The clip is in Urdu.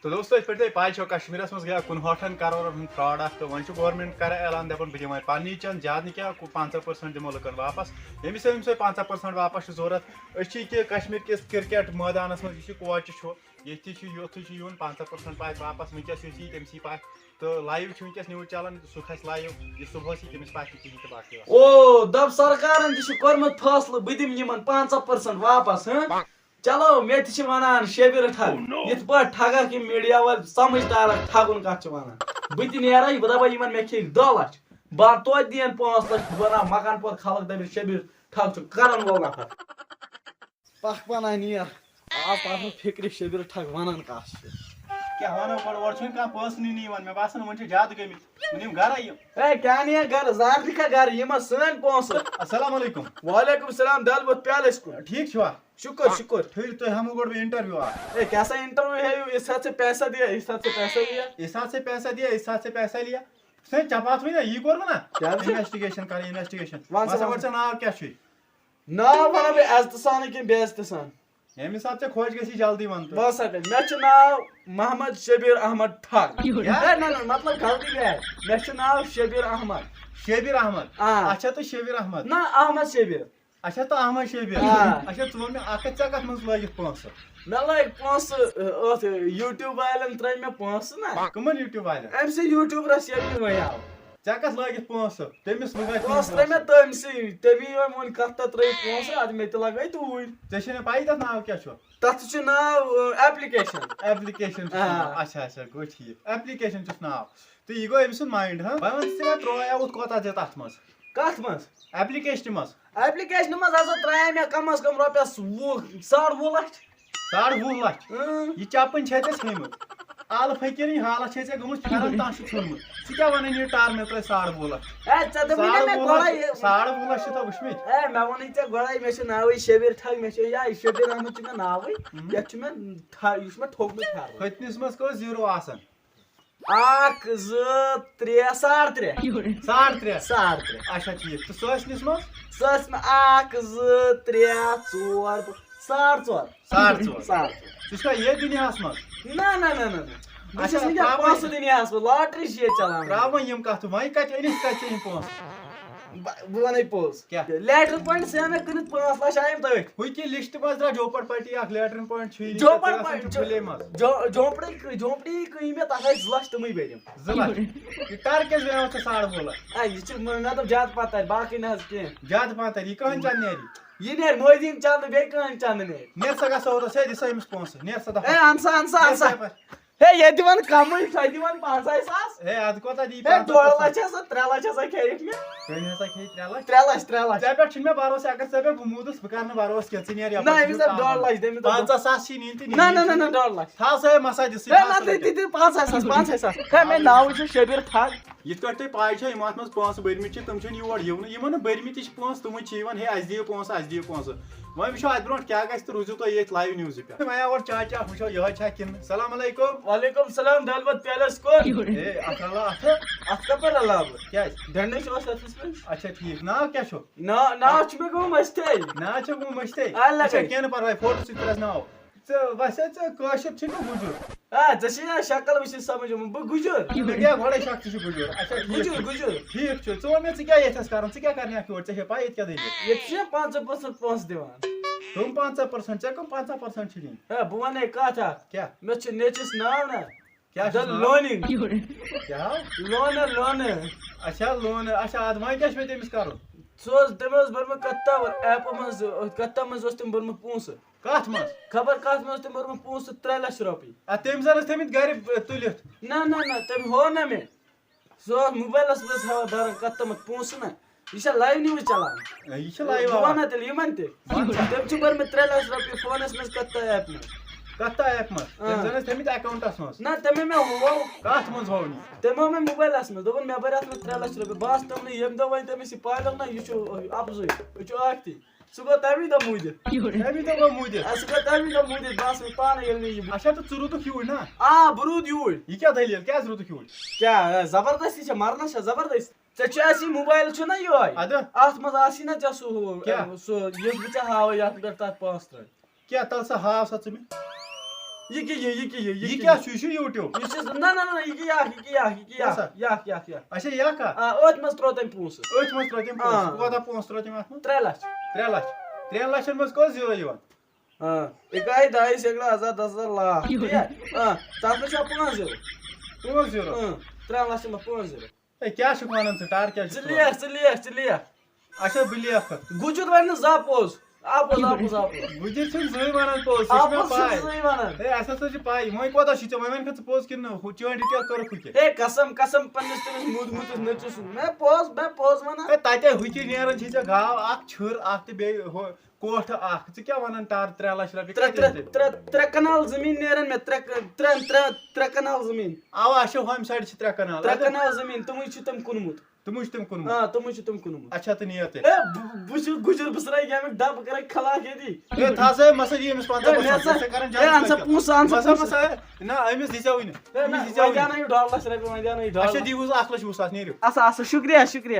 تو دوستو یِتھ پٲٹھۍ تۄہہِ پاے چھو کشمیٖرس منٛز گٔیا 61 کرورن ہُنٛد فراڈ اکھ تہٕ وۄنۍ چھُ گورمینٹ کران اعلان دپان بہٕ دِمہٕ وۄنۍ پننی چند زیادٕ نہٕ کینٛہہ 50% دِمو لُکن واپس ییٚمِس ییٚمِس وۄنۍ 50% واپس چھُ ضروٗرت أسۍ چھِ ییٚتہِ کشمیٖر کِس کرکٹ مٲدانس منٛز یُس یہِ کوچہِ چھُ ییٚتہِ چھُ یوٚتھُے چھُ یِوان 50% پاے واپس ؤنکیٚس یُس یی تٔمسٕے پاے تہٕ لایو چھُ ؤنکیٚس نِوٕز چلان سُہ کھسہِ لایو یہِ صبحس یی تٔمِس پاے تہِ کِہینۍ تہٕ باقٕے او دپ سرکارن تہِ چھُ کوٚرمُت فٲصلہٕ بہٕ دِمہٕ یِمن 50% واپس چلو مےٚ تہِ چھِ ونان شبیر ٹھگ یِتھ پٲٹھۍ ٹھگکھ یِم میڈیا وٲلۍ سمجھدارک ٹھگُن کتھ چھِ ونان بہٕ تہِ نیرے بہٕ دپے یِمن مےٚ کھیٚیِکھ 2 لچھ بہٕ توتہِ دِین 5 لچھ بہٕ بناو مکان پور خلق دپہِ شبیر ٹھگ چھُ کرن وول نفر پکھ پناہ نیر آز تارس نہٕ فکرِ شبیر ٹھگ ونان کتھ چھِ کیٛاہ وَنو گۄڈٕ اورٕ چھُنہٕ کانٛہہ پٲنٛسہٕ نِنہِ یِوان مےٚ باسان وۄنۍ چھِ زیادٕ گٔمٕتۍ وۄنۍ یِم گرے یِم ہے کیٛاہ نِیَکھ گرٕ زار دِکھا گرٕ یِم سٲنۍ پونٛسہٕ السلام علیکم وعلیکم السلام دل بہت پیالس کن ٹھیٖک چھُوا شکر شکر پھر تۄہہِ ہٮ۪مو گۄڈٕ بہٕ انٹرویو اکھ اے کیسا انٹرویو ہے اس حد سے پیسہ دیا اس حد سے پیسہ لیا اس حد سے پیسہ دیا اس حد سے پیسہ لیا سُہ چپات وٕنۍ یی کوٚرمُت نا انویسٹِگیشن کرٕنۍ انویسٹِگیشن ماسا گۄڈٕ ژےٚ ناو کیٛاہ چھُے ناو ونہٕ بہٕ عزتہٕ سان کِنہٕ بے عزتہٕ سان ییٚمہِ حساب ژےٚ خۄش گژھی جلدی ون تہٕ بہٕ سا مےٚ چھُ ناو محمد شبیر احمد ٹھگ نہ مطلب غلطی گٔے مےٚ چھُ ناو شبیر احمد شبیر احمد اچھا تہٕ شبیر احمد نہ احمد شبیر اچھا تہٕ احمد شبیر اچھا ژٕ وَن مےٚ اکھ کتھ ژےٚ کتھ منٛز لٲگِتھ پونٛسہٕ مےٚ لٲگۍ پونٛسہٕ ٲتھ یوٗٹیوٗب والٮ۪ن ترٲے مےٚ پونٛسہٕ نا کٕمن یوٗٹیوٗب والٮ۪ن أمۍ سٕے یوٗٹیوٗبرس ییٚمہِ وۄنۍ آو ژےٚ کتھ لٲگِتھ پونٛسہٕ تٔمِس پونٛسہٕ ترٲے مےٚ تٔمسٕے تٔمی ووٚن کتھ تتھ ترٲیِو پونٛسہٕ ادٕ مےٚ تہِ لگٲے توٗرۍ ژےٚ چھے نہٕ پایی تتھ ناو کیٛاہ چھُ تتھ چھُ ناو ایپلِکیشن ایپلِکیشن اچھا اچھا گوٚو ٹھیٖک ایپلِکیشن چھُس ناو تہٕ یہِ گوٚو أمۍ سُنٛد مایِنٛڈ ہا وۄنۍ ون ژٕ مےٚ ترٛووُتھ کوتاہ ژےٚ تتھ منٛز کتھ منٛز ایپلِکیشنہِ منٛز ایپلِکیشنہِ منٛز ہسا ترٛایے مےٚ کم از کم رۄپیس 20 لچھ 20 لچھ یہِ چپٕنۍ چھے ژےٚ ژھیٚنمٕژ آلہٕ فٔقیٖرٕنۍ حالت چھے ژےٚ گٔمٕژ پھیرن تانۍ چھُ ژھیوٚنمُت ژٕ کیٛاہ ونان یہِ ٹار مےٚ ترٛٲے 20 لچھ اے ژےٚ دوٚپُے نا مےٚ گۄڈے 20 لچھ چھِ تۄہہِ وٕچھمٕتۍ اے مےٚ ووٚنُے ژےٚ گۄڈے مےٚ چھُ ناوٕے شبیر ٹھگ مےٚ چھُ یا شبیر احمد چھُ مےٚ ناوٕے یتھ چھُ مےٚ یہِ چھُ مےٚ ٹھوٚکمُت پھیرن ہتنِس منٛز کٔژ زیٖرو آسان 1 2 3 3.5 3.5 اچھا ٹھیٖک تہٕ سٲسنِس منٛز سۄ ٲس مےٚ 1 2 3 4 4.5 ژٕ چھُکھا ییٚتہِ دُنیاہس منٛز نہ بہٕ چھُس وٕنکٮ۪ن پونٛسہٕ دُنیاہس منٛز لاٹری چھِ ییٚتہِ چلاوان ترٛاوٕنۍ یِم کتھٕ وۄنۍ کتہِ أنِتھ کتہِ ژےٚ یِم پونٛسہٕ بہٕ ونے پوٚز کیٛاہ لیٹر پوینٹ سے مےٚ کٕنِتھ 5 لچھ آیِم تٔتھۍ ہُہ کہِ لسٹ منٛز درٛاو جوپڑ پٹی اکھ لیٹرن پوینٹ چھُے جھونپڑی کٕنۍ مےٚ تتھ ٲسۍ 2 لچھ تِمٕے بٔرِم 2 لچھ یہِ ٹر کیٛازِ بنیٛاو ژےٚ 2.5 لچھ یہِ چھُ مےٚ دوٚپ زیادٕ پتہ تَتہِ باقٕے نہ حظ کینٛہہ زیادٕ پہن تَرِ یہِ کٕہٕنۍ چند نیرِ یہِ نیرِ مٲدیٖن چندٕ بیٚیہِ کٕہٕنۍ چندٕ نیرِ نیر سا گژھو اوتس ہے دِ سا أمِس پونٛسہٕ نیر سا اے اَن سا ہے ییٚتہِ دِوان کمٕے سۄ دِوان 50,000 ہے اَدٕ کوتاہ دِی 2 لچھ ہسا 3 لچھ ہسا کھیٚیِکھ مےٚ تٔمۍ ہسا کھیٚیہِ 3 لچھ 3 لچھ ژےٚ پٮ۪ٹھ چھُنہٕ مےٚ بروسہٕ اگر ژےٚ پٮ۪ٹھ بہٕ موٗدُس بہٕ کرٕ نہٕ بروسہٕ کینٛہہ ژٕ نیر نہ أمِس دوٚپ 2 لچھ 50,000 چھِ نِنۍ تہٕ نہ 2 لچھ تھاو سا مسا دِسٕے ہے 5,000 ہے مےٚ ناو چھُ شبیر ٹھگ یِتھ کٲٹھۍ تۄہہِ پاے چھو یِمو اتھ منٛز پونٛسہٕ بٔرمٕتۍ چھِ تِم چھِنہٕ یور یِونہٕ یِمن نہٕ بٔرمٕتۍ تہِ چھِ پونٛسہٕ تِمے چھِ یِوان ہے اَسہِ دِیِو پونٛسہٕ وۄنۍ وٕچھو اَتھ برونٛٹھ کیٛاہ گژھِ تہٕ روٗزِو تُہۍ ییٚتھۍ لایِو نِوزِ پٮ۪ٹھ وۄنۍ آو اورٕ چاچا وٕچھو یِہوے چھا کِنہٕ سلام علیکُم وعلیکم السلام دل بہت پیالس کون ہے اتھ رلاو اتھٕ کپٲرۍ رلاو بہٕ کیٛازِ ڈنڈے چھُ اتھس منٛز اچھا ٹھیٖک ناو کیٛاہ چھُ ناو چھُ مےٚ گوٚمُت مٔشتھٕے ناو چھُ گوٚمُت مٔشتھٕے اللہ اچھا کینٛہہ نہٕ پرواے فوٹو سۭتۍ ترٛٲوِس ناو ژٕ وسے ژٕ کٲشُر چھُکھ گُجُر ژےٚ چھِ نا شکل وٕچھِتھ سمجھ بہٕ گُجُر مےٚ گٔیے گۄڈے شک ژٕ چھُکھ گُجُر اچھا گُجُر ٹھیٖک چھُ ژٕ وَن مےٚ ژٕ کیٛاہ ییٚتھس کران ژٕ کیٛاہ کرناکھ یور ژےٚ چھے پاے ییٚتہِ کیٛاہ دٔلیٖل ییٚتہِ چھِ 50% پونٛسہٕ دِوان تِم 50% ژےٚ کٕم 50% چھِ نِنۍ ہے بہٕ ونے کتھ اکھ کیٛاہ مےٚ چھُ نیچوِس ناو نا کیٛاہ چھُس ناو لونِنٛگ کیٛاہ لونہٕ اچھا لونہٕ اچھا ادٕ وۄنۍ کیٛاہ چھُ مےٚ تٔمِس کرُن سُہ اوس تٔمۍ اوس بوٚرمُت کتھا ایپہٕ منٛز کتھا منٛز اوس تٔمۍ بوٚرمُت پونٛسہٕ کتھ منٛز خبر کتھ منٛز اوس تٔمۍ بوٚرمُت پونٛسہٕ 3 لچھ رۄپیہِ ادٕ تٔمۍ زن ٲسۍ تھٲمٕتۍ گرِ تُلِتھ نہ تٔمۍ ہوو نہ مےٚ سُہ اوس موبایلس منٛز ہاوان بران کتھ تامَتھ پونٛسہٕ نا یہِ چھا لایِو نِوٕز چلان یہِ چھِ لایِو بہٕ ونہا تیٚلہِ یِمن تہِ تٔمۍ چھِ بٔرمٕتۍ 3 لچھ رۄپیہِ فونس منٛز کتھا ایپ منٛز کتھ ایپ منٛز تٔمۍ زن ٲسۍ تھٲمٕتۍ اکاونٹس منٛز نہ تٔمۍ مےٚ ہوو کتھ منٛز ہوو نہٕ تٔمۍ ہوو مےٚ موبایلس منٛز دوٚپُن مےٚ بٔرۍ اتھ منٛز 3 لچھ رۄپیہِ بہٕ آس تِمنٕے ییٚمہِ دۄہ وۄنۍ تٔمِس یہِ پاے لوٚگ نا یہِ چھُ اپزُے یہِ چھُ ٲکھتٕے سُہ گوٚو تَمی دۄہ موٗدِتھ تَمی دۄہ گوٚو موٗدِتھ سُہ گوٚو تَمی دۄہ موٗدِتھ بہٕ آس وۄنۍ پانہٕ ییٚلہِ نہٕ یہِ اچھا تہٕ ژٕ روٗدُکھ یوٗرۍ نا بہٕ روٗد یوٗرۍ یہِ کیٛاہ دٔلیٖل کیٛازِ روٗدُکھ یوٗرۍ کیٛاہ زبردستی چھےٚ مرنس چھےٚ زبردستی ژےٚ چھُ اَسہِ یہِ موبایل چھُنا یِہوے اَدٕ اتھ منٛز آسی نا ژےٚ سُہ یُس بہٕ ژےٚ ہاوے یتھ پٮ۪ٹھ تتھ 5 ترٛٲے کیٛاہ تَلہٕ سا ہاو سا ژٕ مےٚ یہ کیا چھُ یہِ چھُ یوٗٹیوٗب اچھا یہِ کا ٲتھۍ منٛز ترٛوو تٔمۍ پونٛسہٕ أتھۍ منٛز ترٛٲے تٔمۍ پونٛسہٕ کوتاہ پونٛسہٕ ترٛٲے تٔمۍ اَتھ منٛز 3 لچھ 3 لچھ 3 لچھن منٛز کٔژ زیٖرو یِوان اِکاے دایہِ سیکڑا 10,000 لاکھ تتھ منٛز چھا 5 زیٖرو 5 زیٖرو 3 لچھ منٛز 5 زیٖرو ہے کیٛاہ چھُکھ وَنان ژٕ ٹار کیٛاہ چھُکھ ژٕ ژٕ لیکھ اچھا بہٕ لیکھٕ گُجُر وَنہِ نہٕ زانٛہہ پوٚز آپوز بٕجِر چھُنہٕ زٕے وَنان پوٚز سُہ چھُ مےٚ پاے وَنان ہے اَسہِ ہسا چھِ پاے وۄنۍ کوتاہ چھُ ژےٚ وۄنۍ وَنکھٕ ژٕ پوٚز کِنہٕ ہُہ چٲنۍ ڈِٹیل کٔرٕکھ ہُہ کیٛاہ ہے قسم پننِس تٔمِس موٗدمُتِس نٔژِس مےٚ پوٚز وَنان ہے تَتے ہُہ کہِ نیران چھِ ژےٚ گاو اکھ چھِر اکھ تہٕ بیٚیہِ ہُہ کوٹھٕ اکھ ژٕ کیٛاہ وَنان ٹار 3 لچھ رۄپیہِ ترٛےٚ کنال زٔمیٖن نیرن مےٚ ترٛےٚ کنال زٔمیٖن اَوا اَسہِ چھِ ہۄمہِ سایڈٕ چھِ 3 کنال 3 کنال زٔمیٖن تِمٕے چھِ تٔمۍ کُنمُت تِمو چھِ تِم کُنمُت تِمٕے چھِ تِم کُنمُت اچھا تہٕ نیر تیٚلہِ بہٕ چھُس گُجر بہٕ ژھٕنَے ییٚمیُک ڈبہٕ کرَے خلاق ییٚتی ہے تھاو سا مَسا دِ أمِس 50% اَن سا پونٛسہٕ نہ أمِس دِژیوٕے نہٕ وۄنۍ دیٛاونٲیِو 2 لچھ رۄپیہِ وۄنۍ دیٛاونٲیِو 2 اچھا لچھ دِیٖوُس 1 لچھ 20 ساس نیٖرِو شُکریہ